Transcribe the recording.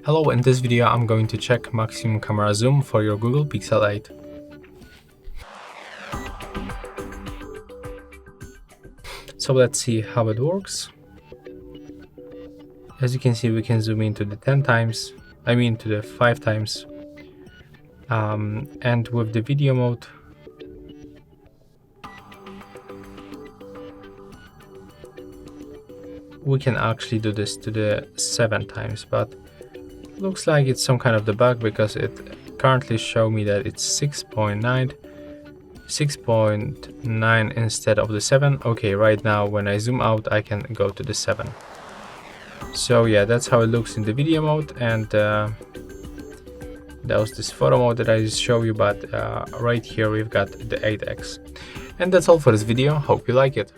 Hello, in this video I'm going to check maximum camera zoom for your Google Pixel 8. So let's see how it works. As you can see, we can zoom into the 10 times, to the 5 times. And with the video mode, we can actually do this to the 7 times, but looks like it's some kind of the bug because it currently show me that it's 6.9 instead of the 7. Okay, right now when I zoom out I can go to the 7. So yeah, that's how it looks in the video mode, and that was this photo mode that I just showed you, but right here we've got the 8x. And that's all for this video. Hope you like it.